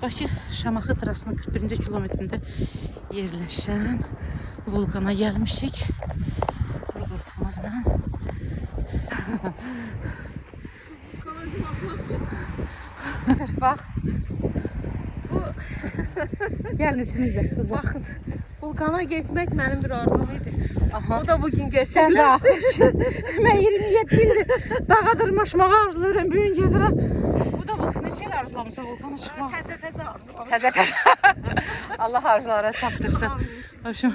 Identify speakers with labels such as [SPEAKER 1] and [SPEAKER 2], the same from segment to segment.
[SPEAKER 1] Bakı Şamaxı trasının 41-ci kilometrində yerləşən vulkana gəlmişik. Tur qrupumuzdan.
[SPEAKER 2] Vulkana izin atmaq üçün.
[SPEAKER 1] Bax. Gəlin üçümüz də qızlar.
[SPEAKER 2] Baxın, vulkana getmək mənim bir arzum idi.
[SPEAKER 1] Aha.
[SPEAKER 2] O da bugün
[SPEAKER 1] Sən də
[SPEAKER 2] gerçəkləşdi.
[SPEAKER 1] Mən 27 ildir dağa dırmaşmağı arzulayıram. Bugün gedirəm. Bu da neçə il arzulamısan vulkana çıxmaq?
[SPEAKER 2] Təzə arzulam.
[SPEAKER 1] Təzə. Allah arzulara çatdırsın. Hoşum.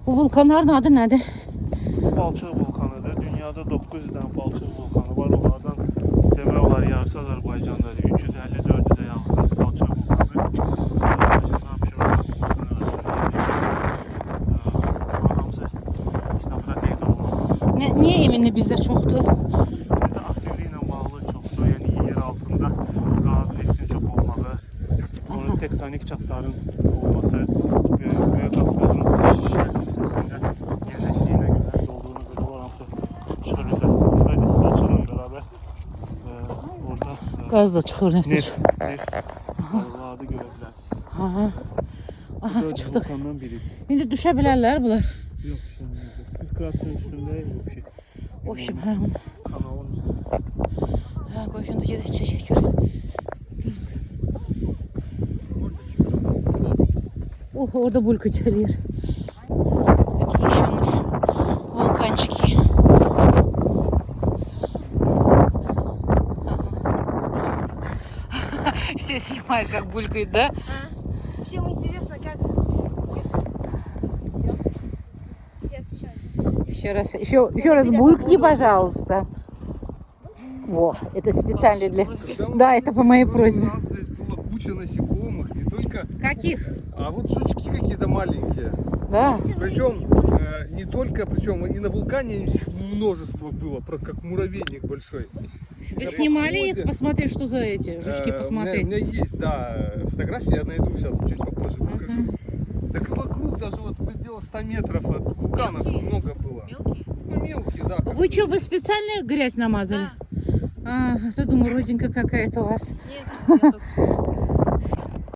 [SPEAKER 1] Bu vulkanların adı nədir?
[SPEAKER 3] Palçıq vulkanıdır. Dünyada 900 dənə palçıq vulkanı var. Onlardan demək olar yarısı Azərbaycanda 350-400-ə yaxın palçıq vulkanı. Azərbaycandan hamısı kitabda qeyd olunur.
[SPEAKER 1] Niyə eminli bizdə çoxdur?
[SPEAKER 3] Bir də aktivliyi ilə bağlı çoxdur. Yəni yer altında qaz neftin çox olmağı, onun tektonik çatların olması, Böyük Qafqazın şərq hissəsində yerləşdiyinə görə, olduğuna görə onlar hamısı çıxır üzə. Palçıqla bərabər orada
[SPEAKER 1] Qaz da çıxır nefti.
[SPEAKER 3] neft balıqları görə bilərsiniz.
[SPEAKER 1] Aha. Aha,
[SPEAKER 3] Dörd
[SPEAKER 1] çıxdıq.
[SPEAKER 3] vulkandan biri.
[SPEAKER 1] İndi düşə bilərlər bunlar.
[SPEAKER 3] Yox, biz kratın üstündəyik, o şey.
[SPEAKER 1] O şey, hə.
[SPEAKER 3] Kanalın üstündə.
[SPEAKER 1] Hə, qoy şimdi gedək çəkək görək. Oh, orada bulka çeliyor. Какие еще у нас вулканчики. Все снимают, как булькает, да?
[SPEAKER 2] Всем интересно, как... Сейчас.
[SPEAKER 1] Еще раз булькни, пожалуйста. Во, это специально для... Да, это по моей просьбе.
[SPEAKER 4] У нас здесь была куча насекомых, не только...
[SPEAKER 1] Каких?
[SPEAKER 4] А вот жучки какие-то маленькие.
[SPEAKER 1] Да.
[SPEAKER 4] Причем не только, причем и на вулкане их множество было, как муравейник большой.
[SPEAKER 1] Вы снимали их? Посмотри, что за эти жучки,
[SPEAKER 4] У
[SPEAKER 1] посмотреть.
[SPEAKER 4] меня есть, да, фотографии, я найду сейчас, чуть попозже покажу. Так и вокруг даже вот в пределах 100 метров от вулкана много было.
[SPEAKER 2] Мелкие?
[SPEAKER 4] Ну, мелкие, да.
[SPEAKER 1] Вы что, вы специально грязь намазали? А, то думаю, родинка какая-то у вас.
[SPEAKER 2] Нет, нету.